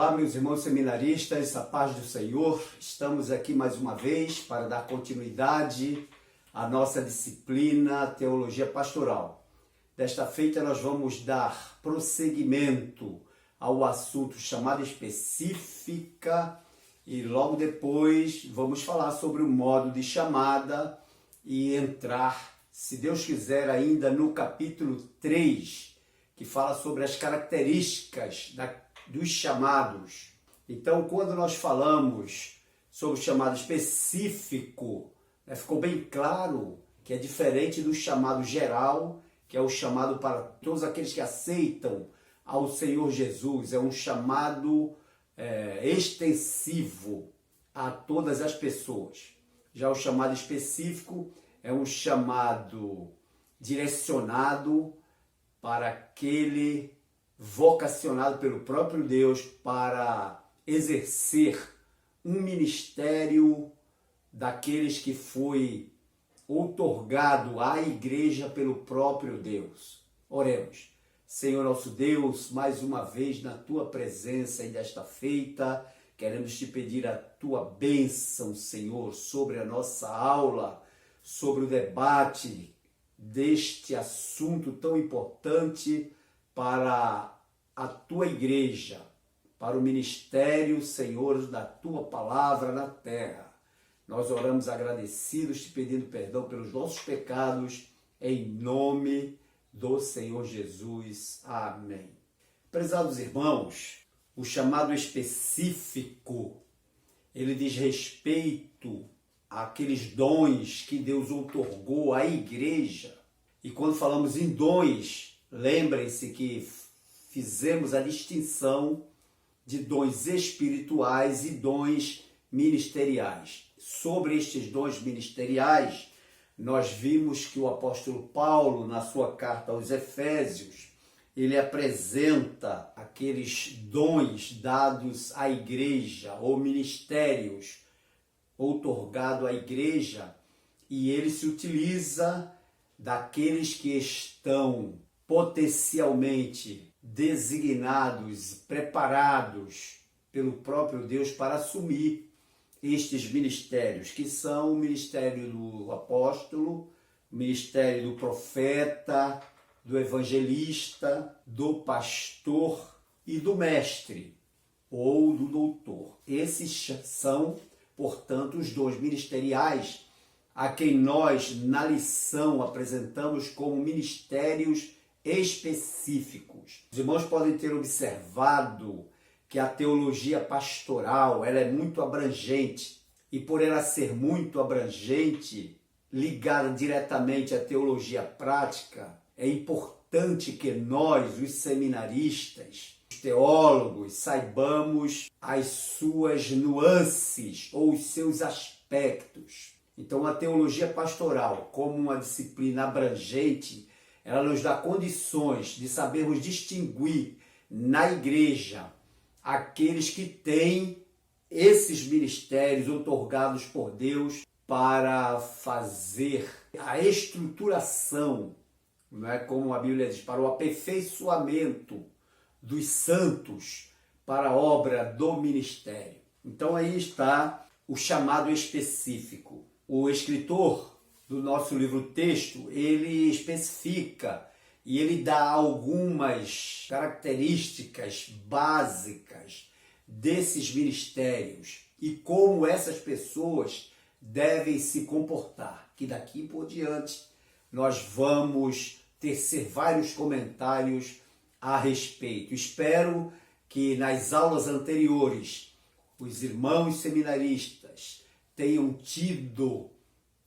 Olá, meus irmãos seminaristas, a paz do Senhor. Estamos aqui mais uma vez para dar continuidade à nossa disciplina Teologia Pastoral. Desta feita, nós vamos dar prosseguimento ao assunto chamada específica e logo depois vamos falar sobre o modo de chamada e entrar, se Deus quiser, ainda no capítulo 3, que fala sobre as características dos chamados. Então, quando nós falamos sobre o chamado específico, ficou bem claro que é diferente do chamado geral, que é o chamado para todos aqueles que aceitam ao Senhor Jesus. É um chamado extensivo a todas as pessoas. Já o chamado específico é um chamado direcionado para aquele vocacionado pelo próprio Deus para exercer um ministério daqueles que foi outorgado à igreja pelo próprio Deus. Oremos. Senhor nosso Deus, mais uma vez na tua presença e desta feita, queremos te pedir a tua bênção, Senhor, sobre a nossa aula, sobre o debate deste assunto tão importante para a tua igreja, para o ministério, Senhor, da tua palavra na terra. Nós oramos agradecidos, te pedindo perdão pelos nossos pecados, em nome do Senhor Jesus. Amém. Prezados irmãos, o chamado específico, ele diz respeito àqueles dons que Deus outorgou à igreja. E quando falamos em dons, lembrem-se que fizemos a distinção de dons espirituais e dons ministeriais. Sobre estes dons ministeriais, nós vimos que o apóstolo Paulo, na sua carta aos Efésios, ele apresenta aqueles dons dados à igreja, ou ministérios outorgados à igreja, e ele se utiliza daqueles que estão potencialmente designados, preparados pelo próprio Deus para assumir estes ministérios, que são o ministério do apóstolo, o ministério do profeta, do evangelista, do pastor e do mestre ou do doutor. Esses são, portanto, os dons ministeriais a quem nós, na lição, apresentamos como ministérios específicos. Os irmãos podem ter observado que a teologia pastoral ela é muito abrangente, e por ela ser muito abrangente, ligada diretamente à teologia prática, é importante que nós, os seminaristas, os teólogos, saibamos as suas nuances ou os seus aspectos. Então, a teologia pastoral, como uma disciplina abrangente, ela nos dá condições de sabermos distinguir na igreja aqueles que têm esses ministérios outorgados por Deus para fazer a estruturação, não é, como a Bíblia diz, para o aperfeiçoamento dos santos para a obra do ministério. Então aí está o chamado específico. O escritor do nosso livro-texto, ele especifica e ele dá algumas características básicas desses ministérios e como essas pessoas devem se comportar, que daqui por diante nós vamos tecer vários comentários a respeito. Espero que nas aulas anteriores os irmãos seminaristas tenham tido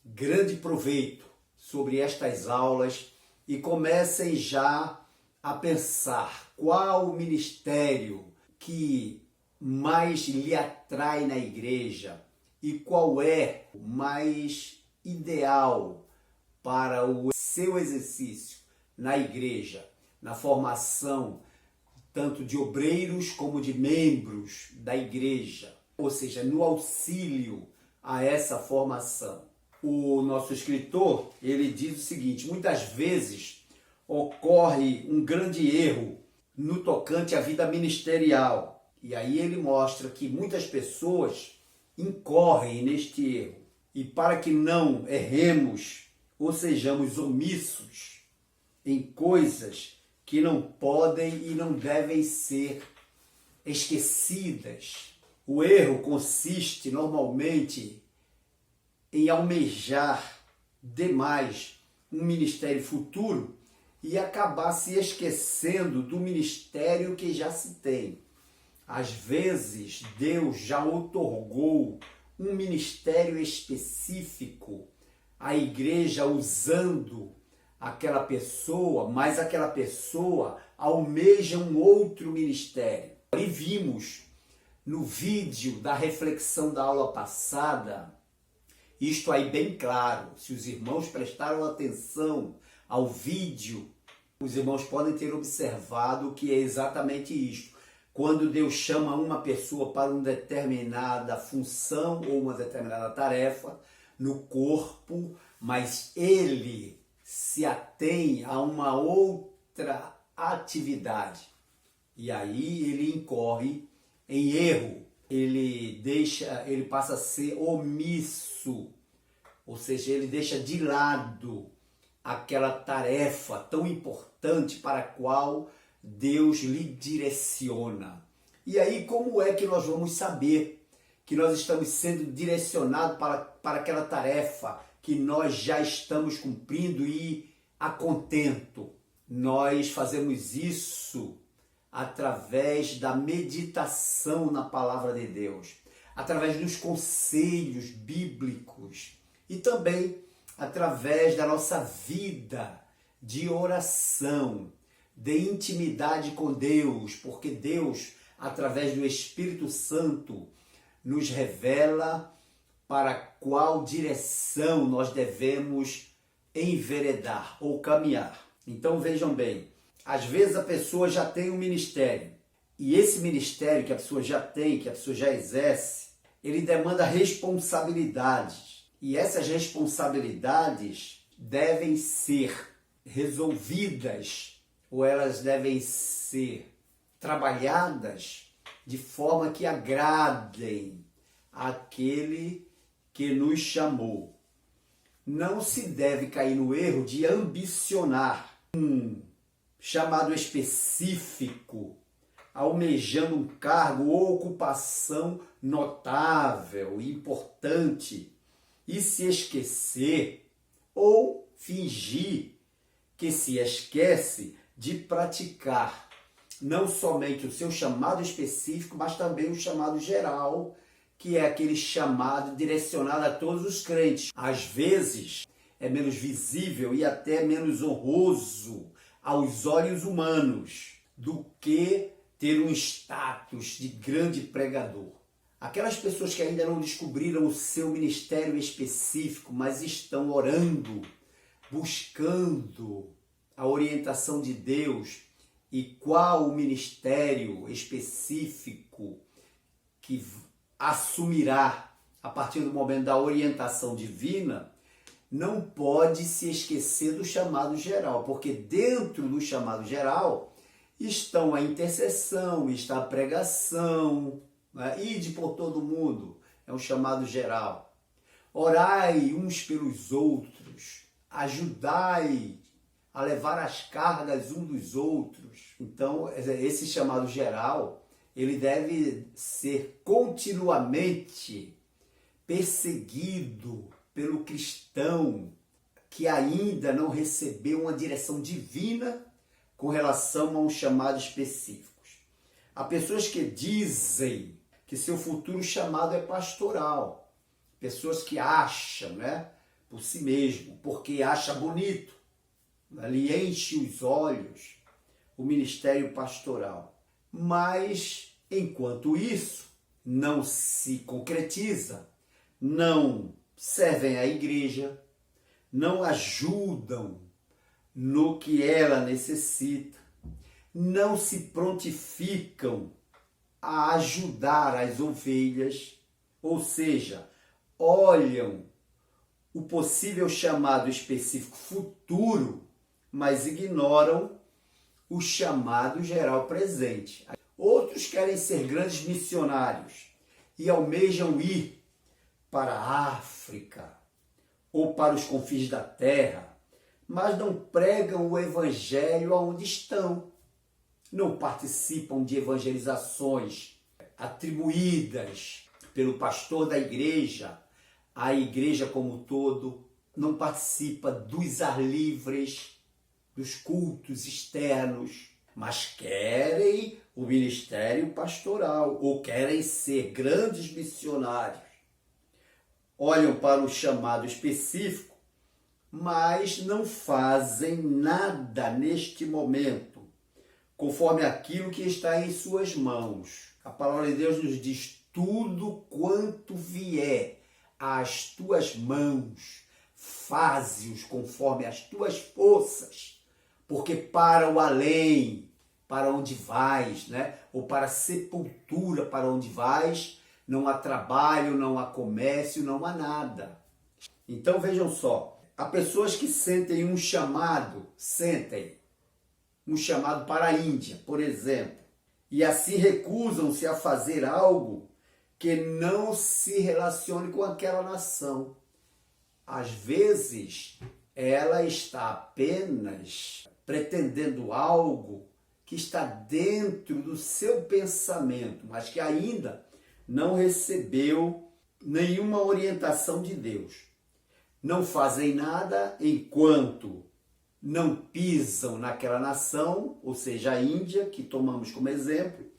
grande proveito sobre estas aulas e comecem já a pensar qual o ministério que mais lhe atrai na igreja e qual é o mais ideal para o seu exercício na igreja, na formação tanto de obreiros como de membros da igreja, ou seja, no auxílio a essa formação. O nosso escritor, ele diz o seguinte: muitas vezes ocorre um grande erro no tocante à vida ministerial, E aí ele mostra que muitas pessoas incorrem neste erro. E para que não erremos ou sejamos omissos em coisas que não podem e não devem ser esquecidas. O erro consiste normalmente em almejar demais um ministério futuro e acabar se esquecendo do ministério que já se tem. Às vezes, Deus já outorgou um ministério específico à igreja usando aquela pessoa, mas aquela pessoa almeja um outro ministério. E vimos no vídeo da reflexão da aula passada, isto aí bem claro. Se os irmãos prestaram atenção ao vídeo, os irmãos podem ter observado que é exatamente isto. Quando Deus chama uma pessoa para uma determinada função ou uma determinada tarefa no corpo, mas ele se atém a uma outra atividade. E aí ele incorre em erro. Ele passa a ser omisso, ou seja, ele deixa de lado aquela tarefa tão importante para a qual Deus lhe direciona. E aí como é que nós vamos saber que nós estamos sendo direcionados para aquela tarefa que nós já estamos cumprindo e a contento? Nós fazemos isso através da meditação na palavra de Deus, através dos conselhos bíblicos e também através da nossa vida de oração, de intimidade com Deus, porque Deus, através do Espírito Santo, nos revela para qual direção nós devemos enveredar ou caminhar. Então vejam bem, às vezes a pessoa já tem um ministério, e esse ministério que a pessoa já tem, que a pessoa já exerce, ele demanda responsabilidades. E essas responsabilidades devem ser resolvidas, ou elas devem ser trabalhadas de forma que agradem aquele que nos chamou. Não se deve cair no erro de ambicionar um chamado específico, almejando um cargo ou ocupação notável, importante, e se esquecer ou fingir que se esquece de praticar não somente o seu chamado específico, mas também o chamado geral, que é aquele chamado direcionado a todos os crentes. Às vezes é menos visível e até menos honroso aos olhos humanos do que ter um status de grande pregador. Aquelas pessoas que ainda não descobriram o seu ministério específico, mas estão orando, buscando a orientação de Deus e qual o ministério específico que assumirá a partir do momento da orientação divina, não pode se esquecer do chamado geral, porque dentro do chamado geral estão a intercessão, está a pregação, né? Ide por todo mundo, é um chamado geral. Orai uns pelos outros, ajudai a levar as cargas uns dos outros. Então, esse chamado geral, ele deve ser continuamente perseguido pelo cristão que ainda não recebeu uma direção divina com relação a um chamado específico. Há pessoas que dizem que seu futuro chamado é pastoral. Pessoas que acham, né, por si mesmo, porque acha bonito, lhe enche os olhos o ministério pastoral. Mas, enquanto isso não se concretiza, não servem à igreja, não ajudam no que ela necessita, não se prontificam a ajudar as ovelhas, ou seja, olham o possível chamado específico futuro, mas ignoram o chamado geral presente. Outros querem ser grandes missionários e almejam ir para a África ou para os confins da terra, mas não pregam o evangelho aonde estão. Não participam de evangelizações atribuídas pelo pastor da igreja, a igreja como um todo, não participa dos ar livres, dos cultos externos, mas querem o ministério pastoral ou querem ser grandes missionários. Olham para o chamado específico, mas não fazem nada neste momento, conforme aquilo que está em suas mãos. A palavra de Deus nos diz: tudo quanto vier às tuas mãos, faze-os conforme as tuas forças, porque para o além, para onde vais, né? Ou para a sepultura, para onde vais, não há trabalho, não há comércio, não há nada. Então vejam só, há pessoas que sentem um chamado para a Índia, por exemplo, e assim recusam-se a fazer algo que não se relacione com aquela nação. Às vezes, ela está apenas pretendendo algo que está dentro do seu pensamento, mas que ainda não recebeu nenhuma orientação de Deus. Não fazem nada enquanto não pisam naquela nação, ou seja, a Índia, que tomamos como exemplo,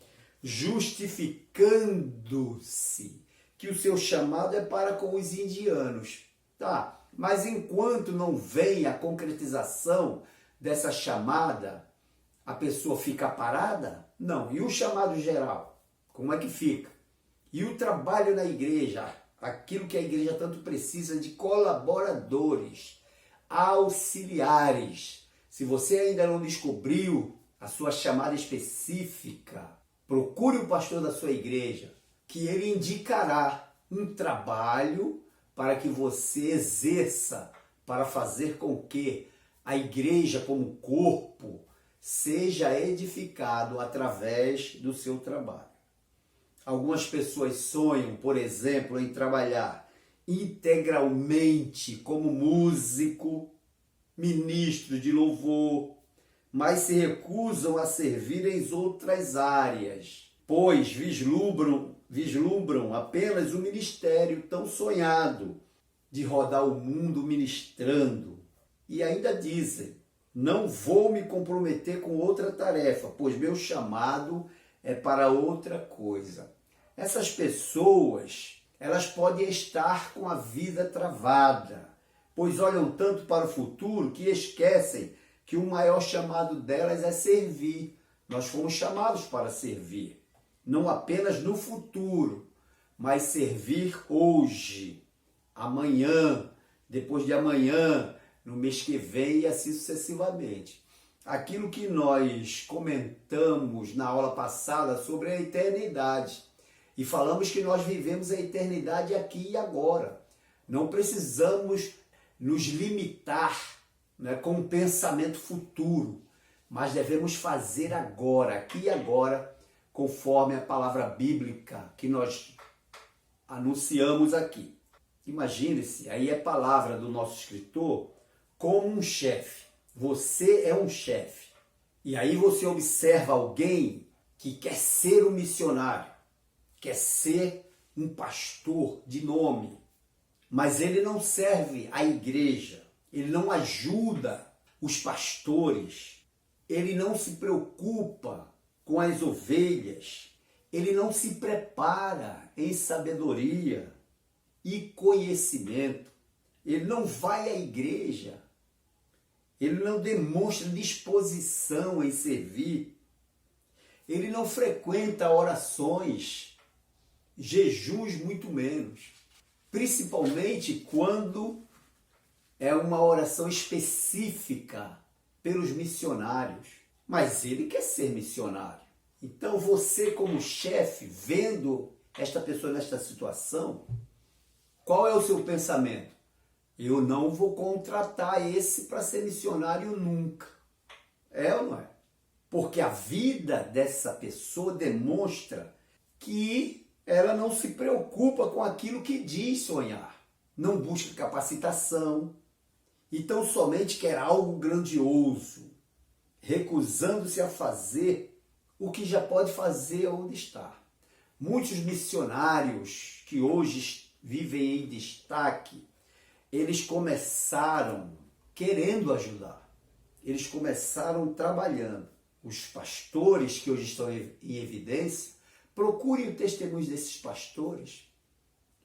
justificando-se que o seu chamado é para com os indianos. Tá, mas enquanto não vem a concretização dessa chamada, a pessoa fica parada? Não. E o chamado geral? Como é que fica? E o trabalho na igreja? Aquilo que a igreja tanto precisa de colaboradores, auxiliares. Se você ainda não descobriu a sua chamada específica, procure o pastor da sua igreja, que ele indicará um trabalho para que você exerça, para fazer com que a igreja como corpo seja edificado através do seu trabalho. Algumas pessoas sonham, por exemplo, em trabalhar integralmente como músico, ministro de louvor, mas se recusam a servir em outras áreas, pois vislumbram apenas o ministério tão sonhado de rodar o mundo ministrando. E ainda dizem: não vou me comprometer com outra tarefa, pois meu chamado é para outra coisa. Essas pessoas, elas podem estar com a vida travada, pois olham tanto para o futuro que esquecem que o maior chamado delas é servir. Nós fomos chamados para servir, não apenas no futuro, mas servir hoje, amanhã, depois de amanhã, no mês que vem e assim sucessivamente. Aquilo que nós comentamos na aula passada sobre a eternidade, e falamos que nós vivemos a eternidade aqui e agora. Não precisamos nos limitar, né, com um pensamento futuro, mas devemos fazer agora, aqui e agora, conforme a palavra bíblica que nós anunciamos aqui. Imagine-se, aí é palavra do nosso escritor, como um chefe. Você é um chefe. E aí você observa alguém que quer ser um missionário, quer ser um pastor de nome, mas ele não serve a igreja, ele não ajuda os pastores, ele não se preocupa com as ovelhas, ele não se prepara em sabedoria e conhecimento, ele não vai à igreja, ele não demonstra disposição em servir, ele não frequenta orações, jejuns muito menos, principalmente quando é uma oração específica pelos missionários, mas ele quer ser missionário. Então você, como chefe, vendo esta pessoa nesta situação, qual é o seu pensamento? Eu não vou contratar esse para ser missionário nunca. É ou não é? Por porque a vida dessa pessoa demonstra que ela não se preocupa com aquilo que diz sonhar, não busca capacitação, então somente quer algo grandioso, recusando-se a fazer o que já pode fazer onde está. Muitos missionários que hoje vivem em destaque, eles começaram querendo ajudar, eles começaram trabalhando. Os pastores que hoje estão em evidência, procurem o testemunho desses pastores.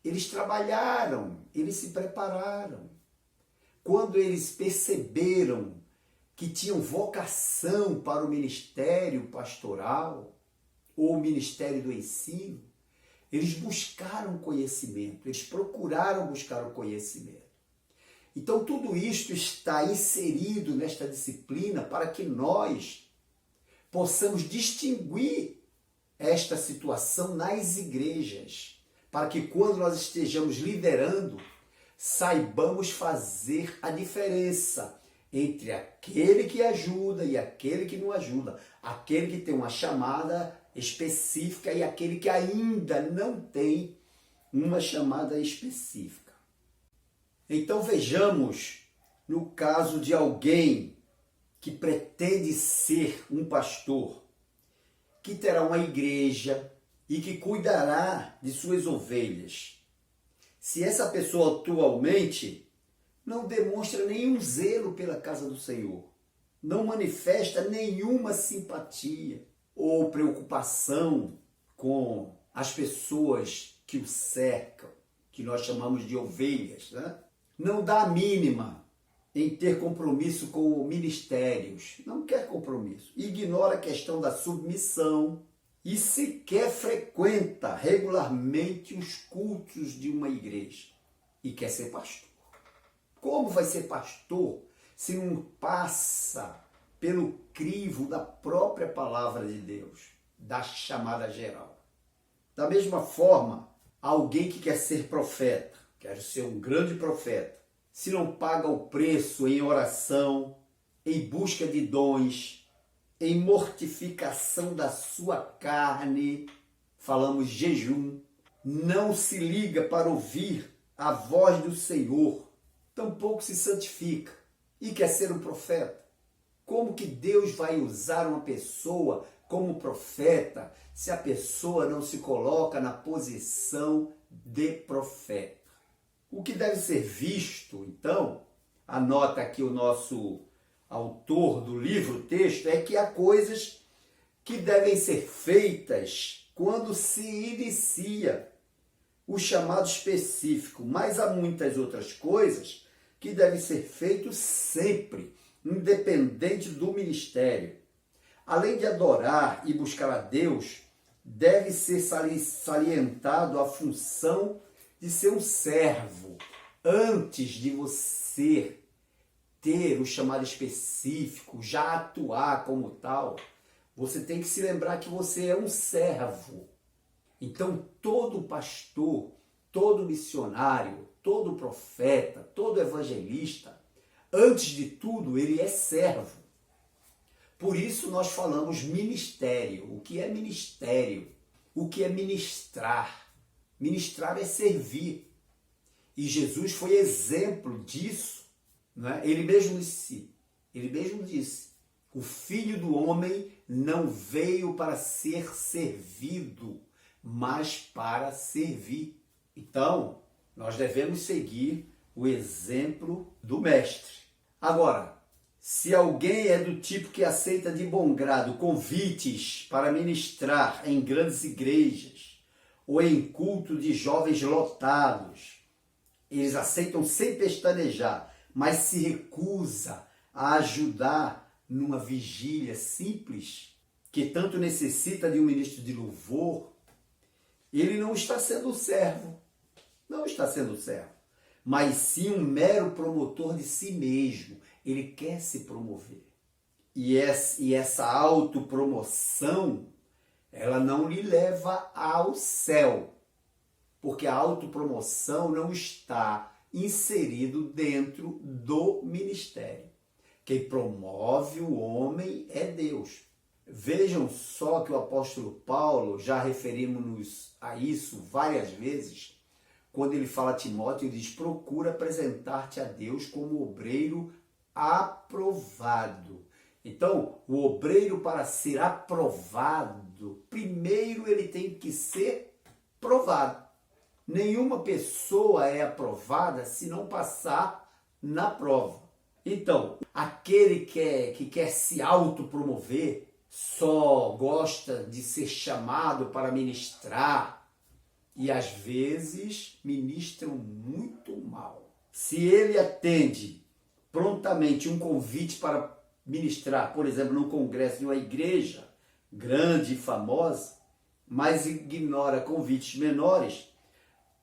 Eles trabalharam, eles se prepararam. Quando eles perceberam que tinham vocação para o ministério pastoral ou o ministério do ensino, eles buscaram conhecimento, eles procuraram buscar o conhecimento. Então tudo isto está inserido nesta disciplina para que nós possamos distinguir esta situação nas igrejas, para que quando nós estejamos liderando, saibamos fazer a diferença entre aquele que ajuda e aquele que não ajuda, aquele que tem uma chamada específica e aquele que ainda não tem uma chamada específica. Então vejamos no caso de alguém que pretende ser um pastor, que terá uma igreja e que cuidará de suas ovelhas. Se essa pessoa atualmente não demonstra nenhum zelo pela casa do Senhor, não manifesta nenhuma simpatia ou preocupação com as pessoas que o cercam, que nós chamamos de ovelhas, né? Não dá a mínima em ter compromisso com ministérios, não quer compromisso, ignora a questão da submissão e sequer frequenta regularmente os cultos de uma igreja e quer ser pastor. Como vai ser pastor se não passa pelo crivo da própria palavra de Deus, da chamada geral? Da mesma forma, alguém que quer ser profeta, quer ser um grande profeta, se não paga o preço em oração, em busca de dons, em mortificação da sua carne, falamos jejum, não se liga para ouvir a voz do Senhor, tampouco se santifica e quer ser um profeta. Como que Deus vai usar uma pessoa como profeta se a pessoa não se coloca na posição de profeta? O que deve ser visto, então, anota aqui o nosso autor do livro, texto, é que há coisas que devem ser feitas quando se inicia o chamado específico, mas há muitas outras coisas que devem ser feitas sempre, independente do ministério. Além de adorar e buscar a Deus, deve ser salientado a função de ser um servo. Antes de você ter o chamado específico, já atuar como tal, você tem que se lembrar que você é um servo. Então todo pastor, todo missionário, todo profeta, todo evangelista, antes de tudo, ele é servo. Por isso nós falamos ministério. O que é ministério? O que é ministrar? Ministrar é servir. E Jesus foi exemplo disso, né? Ele mesmo disse, o Filho do Homem não veio para ser servido, mas para servir. Então, nós devemos seguir o exemplo do Mestre. Agora, se alguém é do tipo que aceita de bom grado convites para ministrar em grandes igrejas ou em culto de jovens lotados, eles aceitam sem pestanejar, mas se recusa a ajudar numa vigília simples, que tanto necessita de um ministro de louvor, ele não está sendo servo, não está sendo servo, mas sim um mero promotor de si mesmo. Ele quer se promover. E essa autopromoção, ela não lhe leva ao céu, porque a autopromoção não está inserido dentro do ministério. Quem promove o homem é Deus. Vejam só que o apóstolo Paulo, já referimos-nos a isso várias vezes, quando ele fala a Timóteo, ele diz: procura apresentar-te a Deus como obreiro aprovado. Então, o obreiro, para ser aprovado, primeiro ele tem que ser provado. Nenhuma pessoa é aprovada se não passar na prova. Então, aquele que quer se autopromover, só gosta de ser chamado para ministrar e às vezes ministram muito mal. Se ele atende prontamente um convite para ministrar, por exemplo, no congresso de uma igreja grande e famosa, mas ignora convites menores,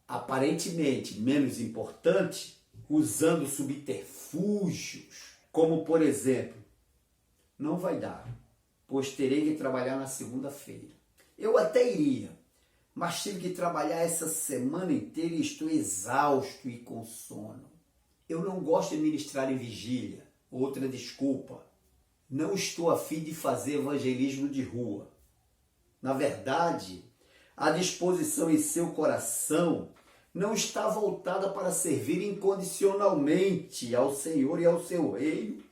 aparentemente menos importantes, usando subterfúgios, como por exemplo, não vai dar, pois terei que trabalhar na segunda-feira. Eu até iria, mas tive que trabalhar essa semana inteira e estou exausto e com sono. Eu não gosto de ministrar em vigília. Outra desculpa. Não estou a fim de fazer evangelismo de rua. Na verdade, a disposição em seu coração não está voltada para servir incondicionalmente ao Senhor e ao seu reino,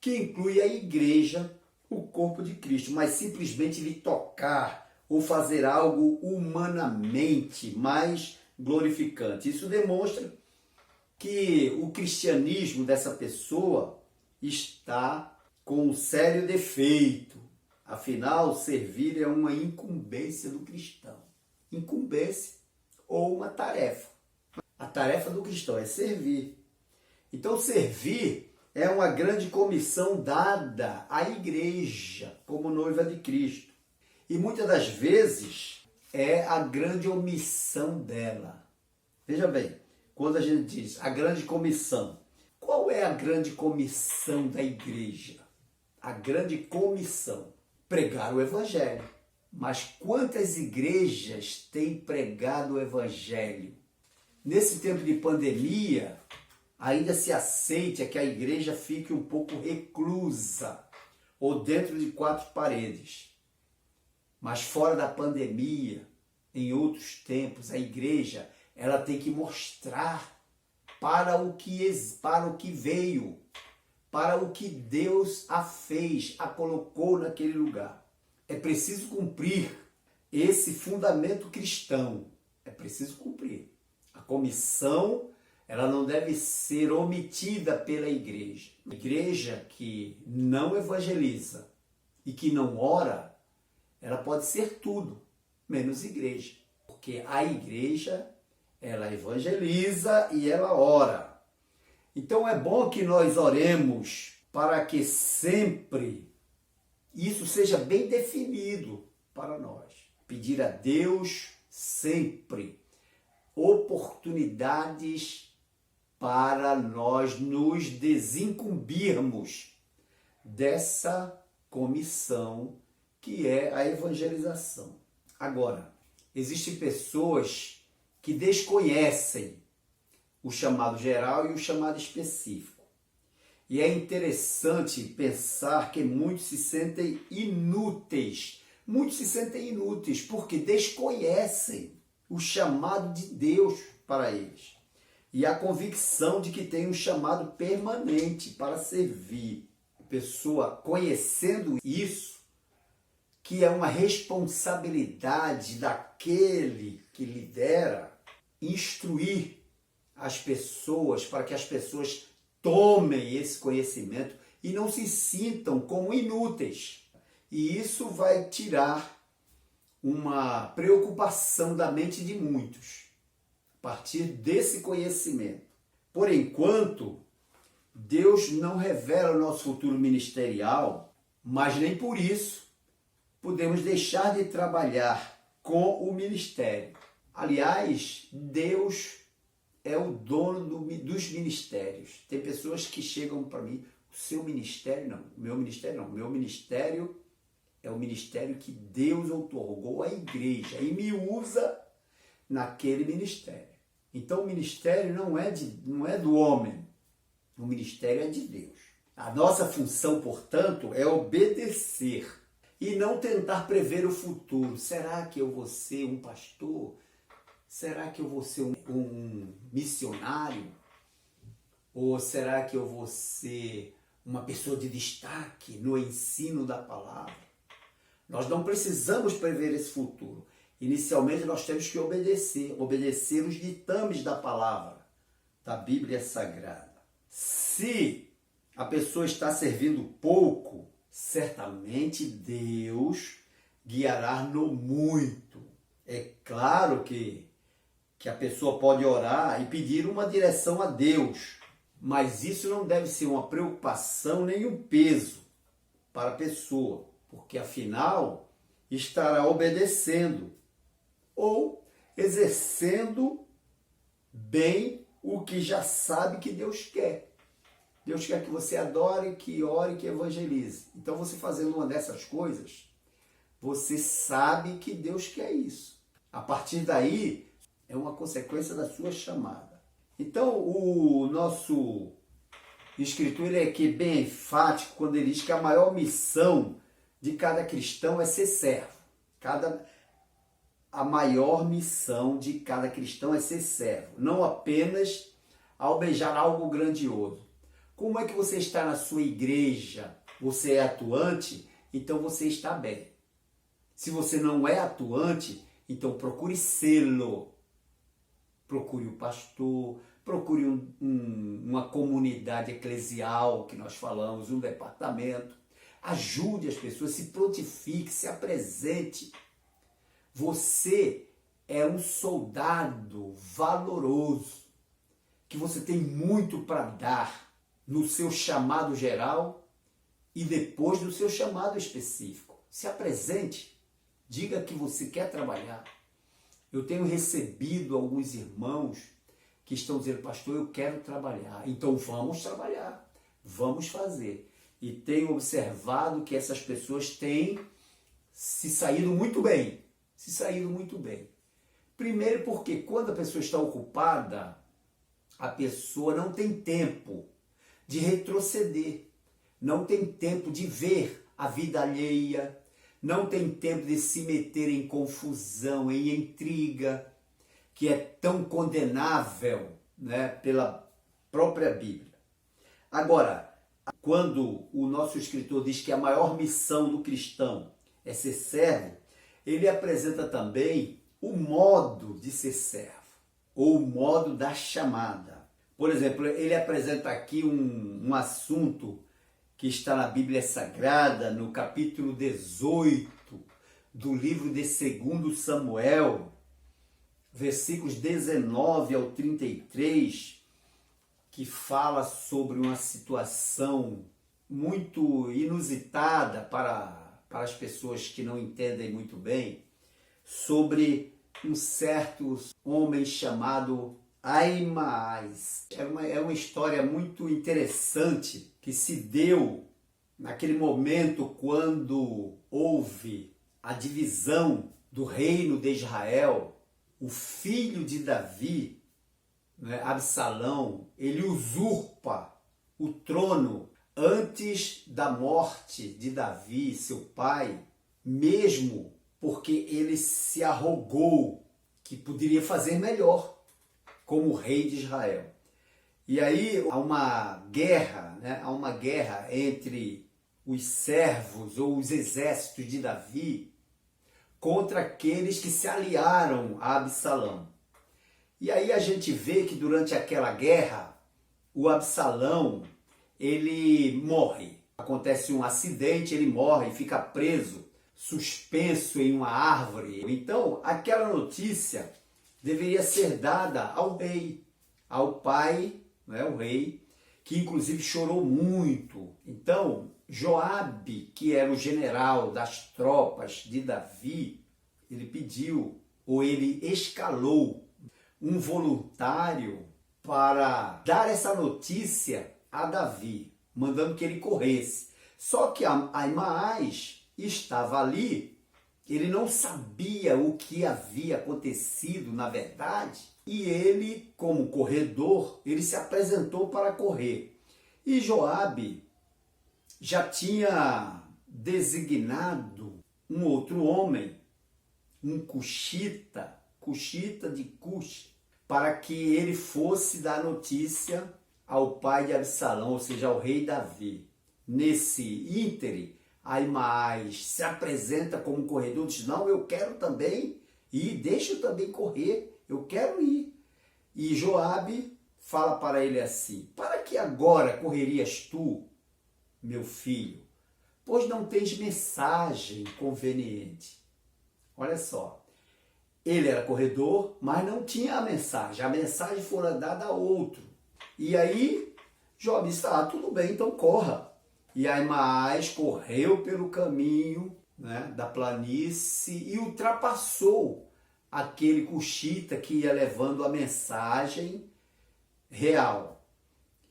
que inclui a igreja, o corpo de Cristo, mas simplesmente lhe tocar ou fazer algo humanamente mais glorificante. Isso demonstra que o cristianismo dessa pessoa está com um sério defeito. Afinal, servir é uma incumbência do cristão. Incumbência ou uma tarefa. A tarefa do cristão é servir. Então, servir é uma grande comissão dada à igreja como noiva de Cristo. E muitas das vezes é a grande omissão dela. Veja bem, quando a gente diz a grande comissão, qual é a grande comissão da igreja? A grande comissão, pregar o evangelho. Mas quantas igrejas têm pregado o evangelho? Nesse tempo de pandemia, ainda se aceita que a igreja fique um pouco reclusa ou dentro de quatro paredes. Mas fora da pandemia, em outros tempos, a igreja ela tem que mostrar para o que veio, para o que Deus a fez, a colocou naquele lugar. É preciso cumprir esse fundamento cristão. É preciso cumprir. A comissão, ela não deve ser omitida pela igreja. A igreja que não evangeliza e que não ora, ela pode ser tudo, menos igreja. Porque a igreja, ela evangeliza e ela ora. Então é bom que nós oremos para que sempre isso seja bem definido para nós. Pedir a Deus sempre oportunidades para nós nos desincumbirmos dessa comissão que é a evangelização. Agora, existem pessoas que desconhecem o chamado geral e o chamado específico. E é interessante pensar que muitos se sentem inúteis. Muitos se sentem inúteis porque desconhecem o chamado de Deus para eles. E a convicção de que tem um chamado permanente para servir. A pessoa conhecendo isso, que é uma responsabilidade daquele que lidera, instruir as pessoas para que as pessoas tomem esse conhecimento e não se sintam como inúteis. E isso vai tirar uma preocupação da mente de muitos, a partir desse conhecimento. Por enquanto, Deus não revela o nosso futuro ministerial, mas nem por isso podemos deixar de trabalhar com o ministério. Aliás, Deus é o dono dos ministérios. Tem pessoas que chegam para mim, o seu ministério não, o meu ministério não. O meu ministério é o ministério que Deus outorgou à igreja e me usa naquele ministério. Então o ministério não é do homem, o ministério é de Deus. A nossa função, portanto, é obedecer. e não tentar prever o futuro. Será que eu vou ser um pastor? Será que eu vou ser um missionário? Ou será que eu vou ser uma pessoa de destaque no ensino da palavra? Nós não precisamos prever esse futuro. Inicialmente nós temos que obedecer os ditames da palavra, da Bíblia Sagrada. Se a pessoa está servindo pouco, certamente Deus guiará no muito. É claro que a pessoa pode orar e pedir uma direção a Deus, mas isso não deve ser uma preocupação nem um peso para a pessoa, porque afinal estará obedecendo ou exercendo bem o que já sabe que Deus quer. Deus quer que você adore, que ore, que evangelize. Então você fazendo uma dessas coisas, você sabe que Deus quer isso. A partir daí, é uma consequência da sua chamada. Então, o nosso escritor ele é aqui bem enfático quando ele diz que a maior missão de cada cristão é ser servo. A maior missão de cada cristão é ser servo, não apenas almejar algo grandioso. Como é que você está na sua igreja? Você é atuante? Então você está bem. Se você não é atuante, então procure sê-lo. Procure o pastor, procure uma comunidade eclesial, que nós falamos, um departamento. Ajude as pessoas, se prontifique, se apresente. Você é um soldado valoroso, que você tem muito para dar no seu chamado geral e depois no seu chamado específico. Se apresente, diga que você quer trabalhar. Eu tenho recebido alguns irmãos que estão dizendo, pastor, eu quero trabalhar. Então vamos trabalhar, vamos fazer. E tenho observado que essas pessoas têm se saído muito bem. Primeiro porque quando a pessoa está ocupada, a pessoa não tem tempo de retroceder, não tem tempo de ver a vida alheia, não tem tempo de se meter em confusão, em intriga, que é tão condenável, né, pela própria Bíblia. Agora, quando o nosso escritor diz que a maior missão do cristão é ser servo, ele apresenta também o modo de ser servo, ou o modo da chamada. Por exemplo, ele apresenta aqui um assunto que está na Bíblia Sagrada, no capítulo 18 do livro de 2 Samuel, versículos 19 ao 33, que fala sobre uma situação muito inusitada para as pessoas que não entendem muito bem, sobre um certo homem chamado Ahimaaz. É uma história muito interessante que se deu naquele momento quando houve a divisão do reino de Israel. O filho de Davi, né, Absalão, ele usurpa o trono antes da morte de Davi, seu pai, mesmo porque ele se arrogou que poderia fazer melhor como rei de Israel. E aí há uma guerra, né? Há uma guerra entre os servos ou os exércitos de Davi contra aqueles que se aliaram a Absalão. E aí a gente vê que durante aquela guerra, o Absalão, ele morre. Acontece um acidente, ele morre, fica preso, suspenso em uma árvore. Então, aquela notícia deveria ser dada ao rei, ao pai, né, o rei, que inclusive chorou muito. Então, Joabe, que era o general das tropas de Davi, ele pediu, ou ele escalou um voluntário para dar essa notícia a Davi, mandando que ele corresse. Só que Ahimaaz estava ali, ele não sabia o que havia acontecido na verdade, e ele, como corredor, ele se apresentou para correr. E Joabe já tinha designado um outro homem, um cuxita de Cush, para que ele fosse dar notícia ao pai de Absalão, ou seja, ao rei Davi. Nesse íntere, Ahimaaz se apresenta como corredor, diz, não, eu quero também ir, deixa eu também correr, eu quero ir. E Joabe fala para ele assim, para que agora correrias tu, meu filho, pois não tens mensagem conveniente. Olha só, ele era corredor, mas não tinha a mensagem fora dada a outro. E aí, Joabe disse, tudo bem, então corra. E Ahimaaz correu pelo caminho, né, da planície e ultrapassou aquele cuxita que ia levando a mensagem real.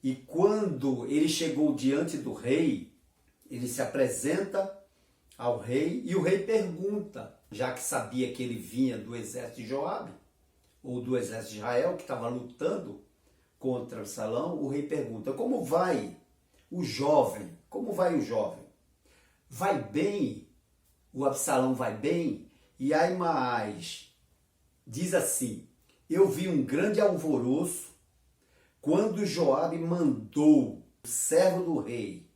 E quando ele chegou diante do rei, ele se apresenta ao rei e o rei pergunta, já que sabia que ele vinha do exército de Joabe, ou do exército de Israel, que estava lutando contra Absalão, o rei pergunta, como vai o jovem? Como vai o jovem? Vai bem? O Absalão vai bem? E Ahimaaz diz assim, eu vi um grande alvoroço quando Joabe mandou o servo do rei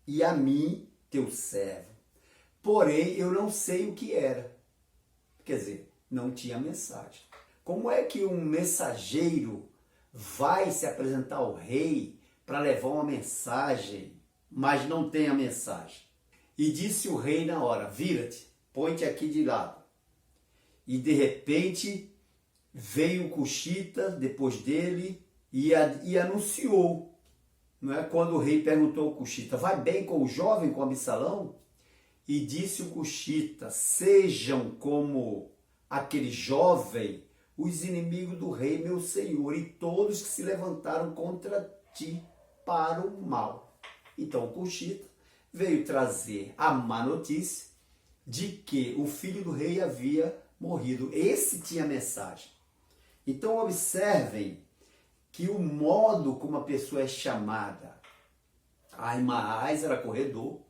e a mim, teu servo. Porém, eu não sei o que era. Quer dizer, não tinha mensagem. Como é que um mensageiro vai se apresentar ao rei para levar uma mensagem, mas não tem a mensagem? E disse o rei na hora, vira-te, põe-te aqui de lado. E de repente veio o cuxita depois dele e anunciou. Não é? Quando o rei perguntou ao cuxita, vai bem com o jovem, com Absalão? E disse o cuxita, sejam como aquele jovem os inimigos do rei, meu senhor, e todos que se levantaram contra ti para o mal. Então o cuxita veio trazer a má notícia de que o filho do rei havia morrido. Esse tinha a mensagem. Então observem que o modo como a pessoa é chamada, Ahimaaz era corredor,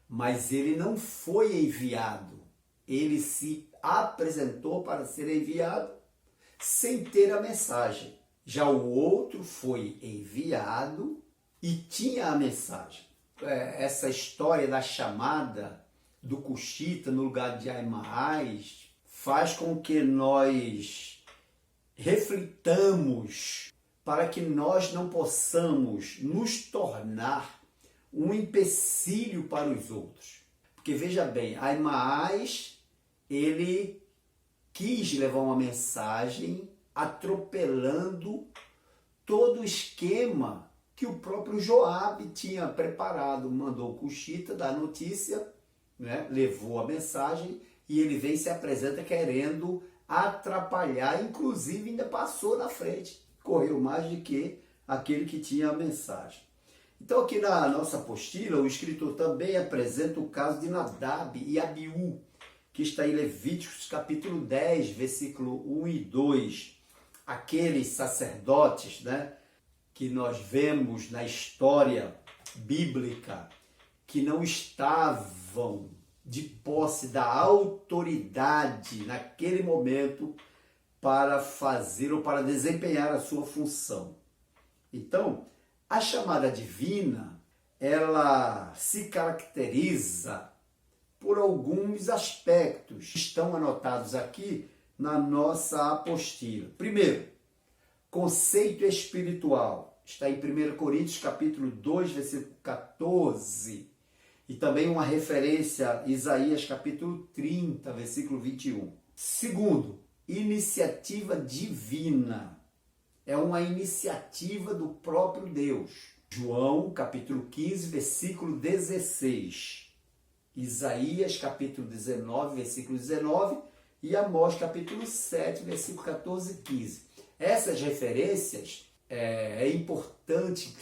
mas ele não foi enviado. Ele se apresentou para ser enviado sem ter a mensagem. Já o outro foi enviado e tinha a mensagem. Essa história da chamada do cuxita no lugar de Ahimaaz faz com que nós reflitamos para que nós não possamos nos tornar um empecilho para os outros. Porque veja bem, Ahimaaz, ele quis levar uma mensagem atropelando todo o esquema que o próprio Joabe tinha preparado. Mandou o cuxita dar notícia, né? Levou a mensagem e ele vem e se apresenta querendo atrapalhar, inclusive ainda passou na frente, correu mais do que aquele que tinha a mensagem. Então aqui na nossa apostila, o escritor também apresenta o caso de Nadab e Abiú, que está em Levíticos capítulo 10, versículo 1 e 2. Aqueles sacerdotes, né, que nós vemos na história bíblica, que não estavam de posse da autoridade naquele momento para fazer ou para desempenhar a sua função. Então, a chamada divina, ela se caracteriza por alguns aspectos que estão anotados aqui na nossa apostila. Primeiro, conceito espiritual. Está em 1 Coríntios capítulo 2, versículo 14. E também uma referência a Isaías capítulo 30, versículo 21. Segundo, iniciativa divina. É uma iniciativa do próprio Deus. João capítulo 15, versículo 16. Isaías capítulo 19, versículo 19. E Amós capítulo 7, versículo 14 e 15. Essas referências é importante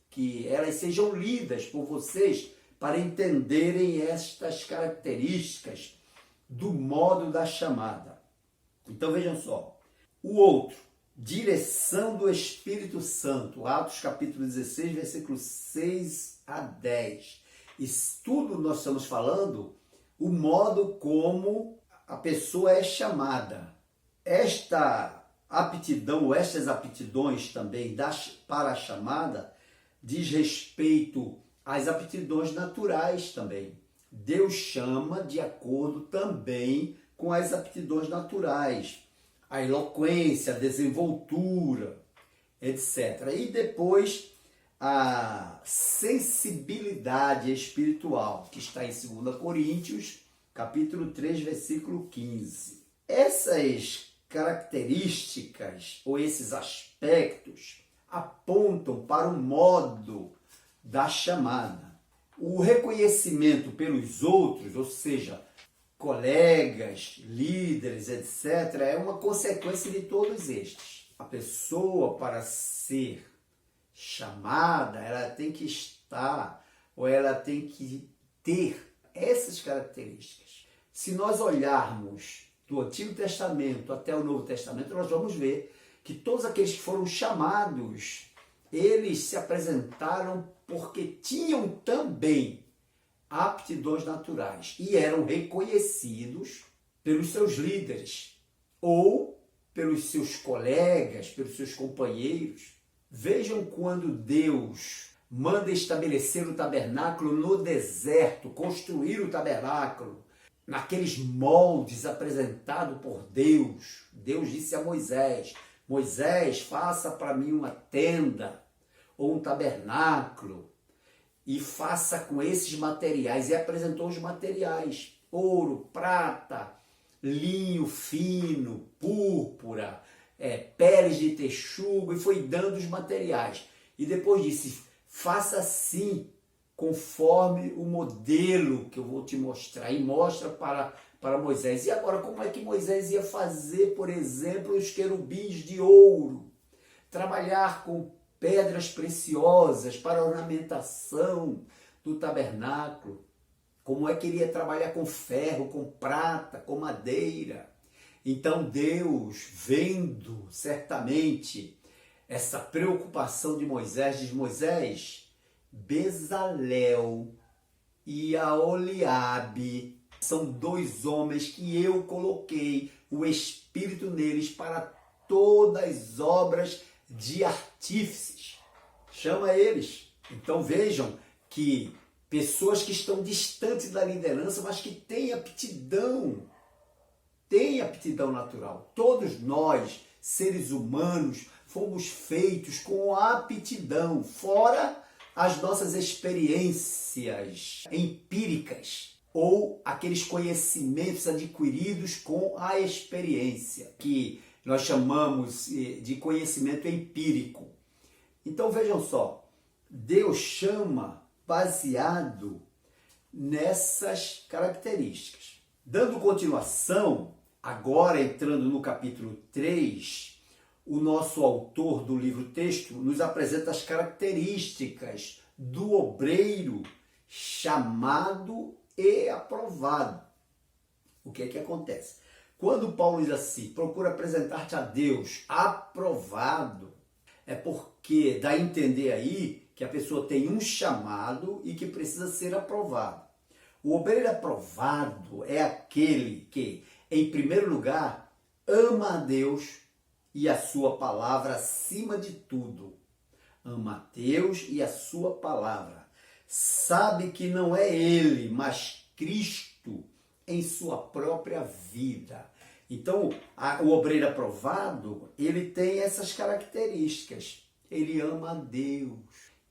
que elas sejam lidas por vocês para entenderem estas características do modo da chamada. Então vejam só. O outro, direção do Espírito Santo, Atos capítulo 16, versículos 6 a 10. Tudo nós estamos falando o modo como a pessoa é chamada. Esta aptidão, ou estas aptidões também para a chamada, diz respeito às aptidões naturais também. Deus chama de acordo também com as aptidões naturais, a eloquência, a desenvoltura, etc. E depois a sensibilidade espiritual, que está em 2 Coríntios, capítulo 3, versículo 15. Essas características ou esses aspectos apontam para o modo da chamada. O reconhecimento pelos outros, ou seja, colegas, líderes, etc., é uma consequência de todos estes. A pessoa, para ser chamada, ela tem que estar, ou ela tem que ter essas características. Se nós olharmos do Antigo Testamento até o Novo Testamento, nós vamos ver que todos aqueles que foram chamados, eles se apresentaram porque tinham também aptidões naturais e eram reconhecidos pelos seus líderes ou pelos seus colegas, pelos seus companheiros. Vejam quando Deus manda estabelecer o tabernáculo no deserto, construir o tabernáculo, naqueles moldes apresentados por Deus. Deus disse a Moisés: Moisés, faça para mim uma tenda ou um tabernáculo e faça com esses materiais. E apresentou os materiais: ouro, prata, linho fino, púrpura, peles de texugo, e foi dando os materiais. E depois disse: faça assim, conforme o modelo que eu vou te mostrar. E mostra para Moisés. E agora, como é que Moisés ia fazer, por exemplo, os querubins de ouro? Trabalhar com pedras preciosas para a ornamentação do tabernáculo. Como é que ele ia trabalhar com ferro, com prata, com madeira? Então Deus, vendo certamente essa preocupação de Moisés, diz: Moisés, Bezalel e Aholiabe são dois homens que eu coloquei o Espírito neles para todas as obras de artífices. Chama eles. Então vejam que pessoas que estão distantes da liderança, mas que têm aptidão natural. Todos nós, seres humanos, fomos feitos com aptidão, fora as nossas experiências empíricas ou aqueles conhecimentos adquiridos com a experiência, que nós chamamos de conhecimento empírico. Então vejam só, Deus chama baseado nessas características. Dando continuação, agora entrando no capítulo 3, o nosso autor do livro-texto nos apresenta as características do obreiro chamado e aprovado. O que é que acontece? Quando Paulo diz assim: procura apresentar-te a Deus aprovado, é porque dá a entender aí que a pessoa tem um chamado e que precisa ser aprovado. O obreiro aprovado é aquele que, em primeiro lugar, ama a Deus e a sua palavra acima de tudo. Ama a Deus e a sua palavra. Sabe que não é ele, mas Cristo em sua própria vida. Então, o obreiro aprovado, ele tem essas características. Ele ama a Deus.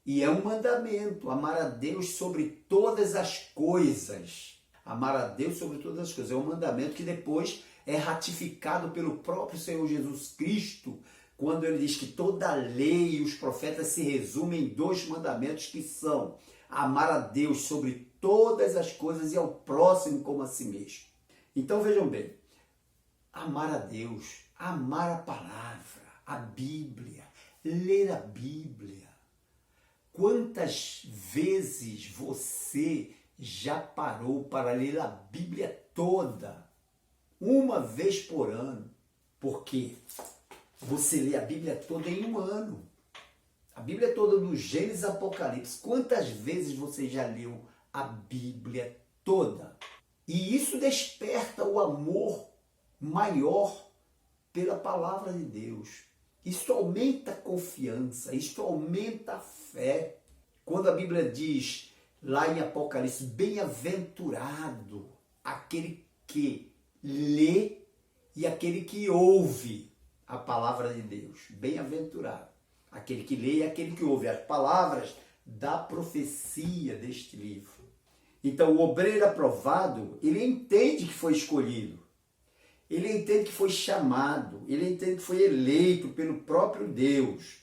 E é um mandamento, amar a Deus sobre todas as coisas. Amar a Deus sobre todas as coisas. É um mandamento que depois é ratificado pelo próprio Senhor Jesus Cristo, quando ele diz que toda a lei e os profetas se resumem em dois mandamentos, que são amar a Deus sobre todas as coisas e ao próximo como a si mesmo. Então vejam bem, amar a Deus, amar a palavra, a Bíblia, ler a Bíblia. Quantas vezes você já parou para ler a Bíblia toda? Uma vez por ano. Porque você lê a Bíblia toda em um ano. A Bíblia toda do Gênesis ao Apocalipse. Quantas vezes você já leu a Bíblia toda. E isso desperta o amor maior pela palavra de Deus. Isso aumenta a confiança, isso aumenta a fé. Quando a Bíblia diz lá em Apocalipse, bem-aventurado aquele que lê e aquele que ouve a palavra de Deus. Bem-aventurado aquele que lê e aquele que ouve as palavras da profecia deste livro. Então o obreiro aprovado, ele entende que foi escolhido. Ele entende que foi chamado, ele entende que foi eleito pelo próprio Deus,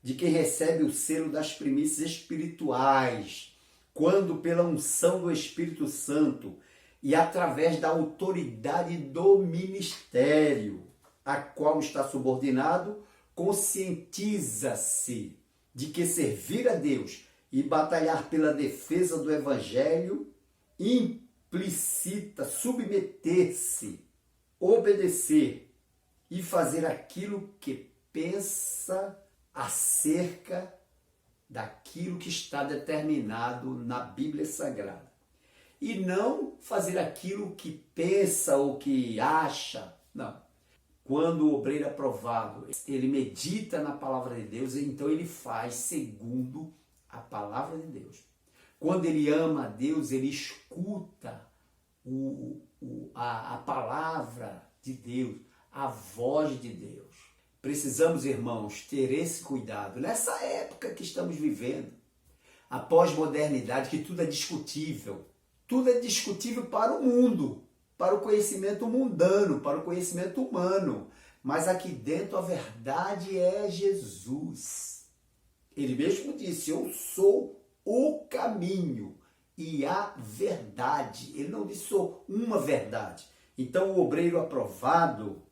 de quem recebe o selo das primícias espirituais, quando pela unção do Espírito Santo e através da autoridade do ministério, a qual está subordinado, conscientiza-se de que servir a Deus e batalhar pela defesa do Evangelho implicita submeter-se, obedecer e fazer aquilo que pensa acerca daquilo que está determinado na Bíblia Sagrada. E não fazer aquilo que pensa ou que acha, não. Quando o obreiro aprovado, ele medita na palavra de Deus, então ele faz segundo a palavra de Deus. Quando ele ama a Deus, ele escuta a palavra de Deus, a voz de Deus. Precisamos, irmãos, ter esse cuidado. Nessa época que estamos vivendo, a pós-modernidade, que tudo é discutível. Tudo é discutível para o mundo, para o conhecimento mundano, para o conhecimento humano. Mas aqui dentro a verdade é Jesus. Ele mesmo disse, eu sou o caminho e a verdade. Ele não disse sou uma verdade. Então o obreiro aprovado,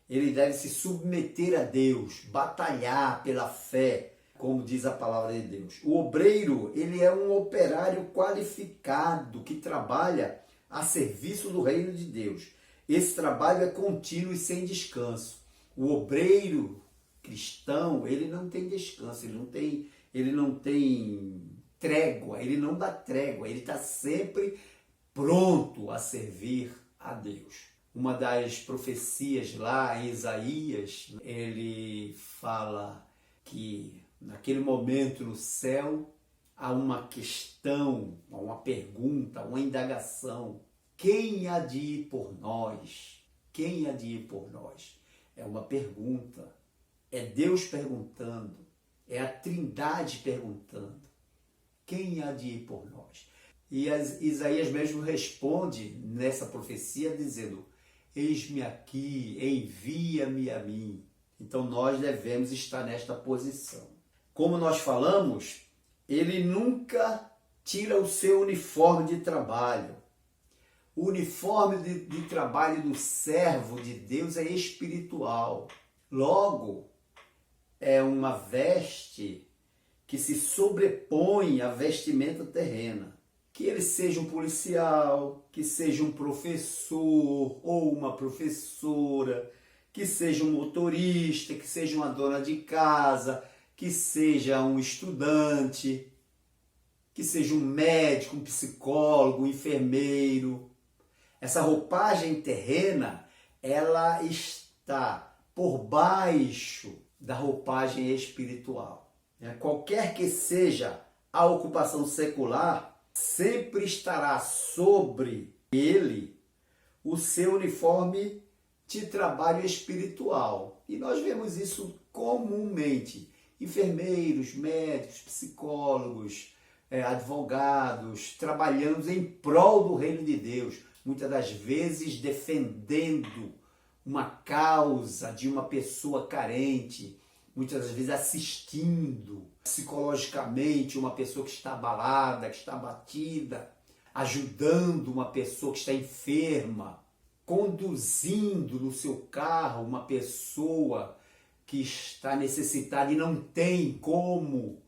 ele deve se submeter a Deus, batalhar pela fé, como diz a palavra de Deus. O obreiro, ele é um operário qualificado que trabalha a serviço do reino de Deus. Esse trabalho é contínuo e sem descanso. O obreiro cristão, ele não tem descanso, ele não tem trégua, ele não dá trégua, ele está sempre pronto a servir a Deus. Uma das profecias lá em Isaías, ele fala que naquele momento no céu há uma questão, uma pergunta, uma indagação. Quem há de ir por nós? Quem há de ir por nós? É uma pergunta. É Deus perguntando. É a Trindade perguntando. Quem há de ir por nós? E Isaías mesmo responde nessa profecia dizendo, eis-me aqui, envia-me a mim. Então nós devemos estar nesta posição. Como nós falamos, ele nunca tira o seu uniforme de trabalho. O uniforme de trabalho do servo de Deus é espiritual. Logo, é uma veste que se sobrepõe à vestimenta terrena. Que ele seja um policial, que seja um professor ou uma professora, que seja um motorista, que seja uma dona de casa, que seja um estudante, que seja um médico, um psicólogo, um enfermeiro. Essa roupagem terrena, ela está por baixo da roupagem espiritual. Qualquer que seja a ocupação secular, sempre estará sobre ele o seu uniforme de trabalho espiritual. E nós vemos isso comumente. Enfermeiros, médicos, psicólogos, advogados, trabalhando em prol do reino de Deus, muitas das vezes defendendo uma causa de uma pessoa carente, muitas das vezes assistindo psicologicamente uma pessoa que está abalada, que está abatida, ajudando uma pessoa que está enferma, conduzindo no seu carro uma pessoa que está necessitada e não tem como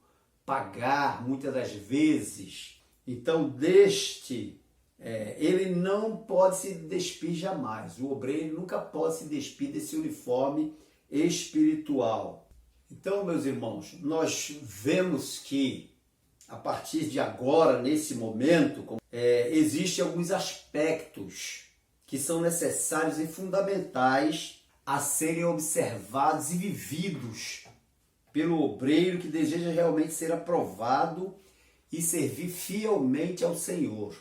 pagar muitas das vezes. Então, ele não pode se despir jamais. O obreiro nunca pode se despir desse uniforme espiritual. Então, meus irmãos, nós vemos que a partir de agora, nesse momento, existem alguns aspectos que são necessários e fundamentais a serem observados e vividos pelo obreiro que deseja realmente ser aprovado e servir fielmente ao Senhor.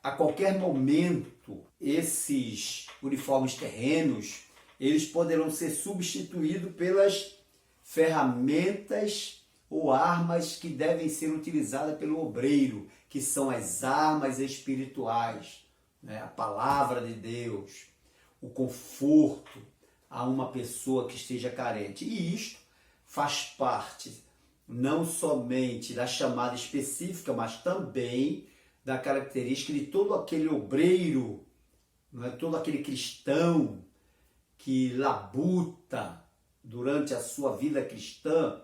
A qualquer momento, esses uniformes terrenos, eles poderão ser substituídos pelas ferramentas ou armas que devem ser utilizadas pelo obreiro, que são as armas espirituais, né? A palavra de Deus, o conforto a uma pessoa que esteja carente. E isto faz parte não somente da chamada específica, mas também da característica de todo aquele obreiro, não é? Todo aquele cristão que labuta durante a sua vida cristã,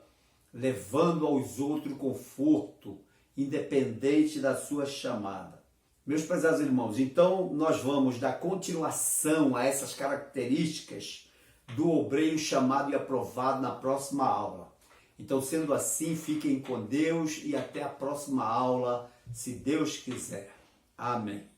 levando aos outros conforto, independente da sua chamada. Meus prezados irmãos, então nós vamos dar continuação a essas características do obreiro chamado e aprovado na próxima aula. Então, sendo assim, fiquem com Deus e até a próxima aula, se Deus quiser. Amém.